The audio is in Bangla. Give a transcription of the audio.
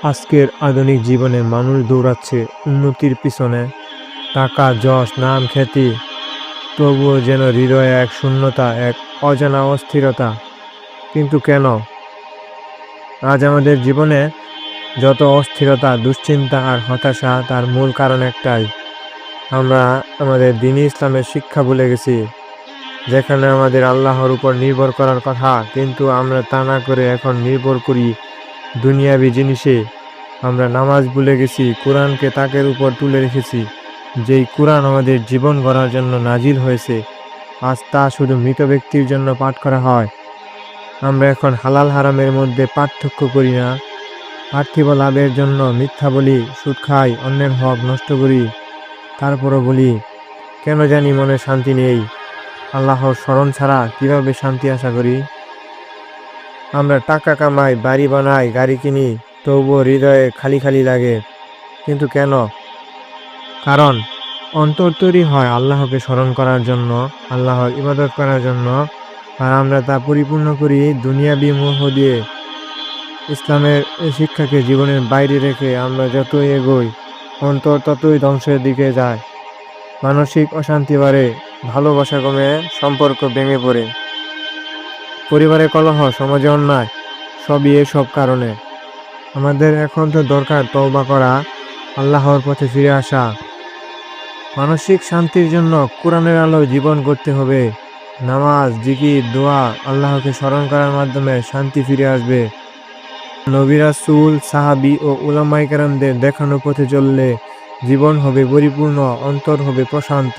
আজকের আধুনিক জীবনে মানুষ দৌড়াচ্ছে উন্নতির পিছনে, টাকা, যশ, নাম, খ্যাতি। তবুও যেন হৃদয়ে এক শূন্যতা, এক অজানা অস্থিরতা। কিন্তু কেন? আজ আমাদের জীবনে যত অস্থিরতা, দুশ্চিন্তা আর হতাশা, তার মূল কারণ একটাই: আমরা আমাদের দ্বীন ইসলামের শিক্ষা ভুলে গেছি। যেখানে আমাদের আল্লাহর উপর নির্ভর করার কথা, কিন্তু আমরা তা না করে এখন নির্ভর করি দুনিয়াবি জিনিসে। আমরা নামাজ ভুলে গেছি, কোরআনকে তাকের উপর তুলে রেখেছি। যেই কোরআন আমাদের জীবন গড়ার জন্য নাজিল হয়েছে, আজ তা শুধু মৃত ব্যক্তির জন্য পাঠ করা হয়। আমরা এখন হালাল হারামের মধ্যে পার্থক্য করি না। পার্থিব লাভের জন্য মিথ্যা বলি, সুদ খাই, অন্যের হক নষ্ট করি। তারপরও বলি, কেন জানি মনে শান্তি নেই। আল্লাহর স্মরণ ছাড়া কিভাবে শান্তি আশা করি? আমরা টাকা কামাই, বাড়ি বানাই, গাড়ি কিনি, তবুও হৃদয়ে খালি খালি লাগে। কিন্তু কেন? কারণ অন্তর তৈরি হয় আল্লাহকে স্মরণ করার জন্য, আল্লাহর ইবাদত করার জন্য, আর আমরা তা পরিপূর্ণ করি দুনিয়াবি মোহ দিয়ে। ইসলামের এই শিক্ষাকে জীবনের বাইরে রেখে আমরা যতই এগোই, অন্তর ততই ধ্বংসের দিকে যায়। মানসিক অশান্তি বাড়ে, ভালোবাসা কমে, সম্পর্ক ভেঙে পড়ে। পরিবারে কলহ, সমাজে অন্যায়, সবই এসব কারণে। আমাদের এখন তো দরকার তওবা করা, আল্লাহর পথে ফিরে আসা। মানসিক শান্তির জন্য কোরআনের আলোয় জীবন করতে হবে। নামাজ, জিকির, দোয়া, আল্লাহকে স্মরণ করার মাধ্যমে শান্তি ফিরে আসবে। নবী রাসূল, সাহাবী ও উলামায়ে কেরামদের দেখানো পথে চললে জীবন হবে পরিপূর্ণ, অন্তর হবে প্রশান্ত।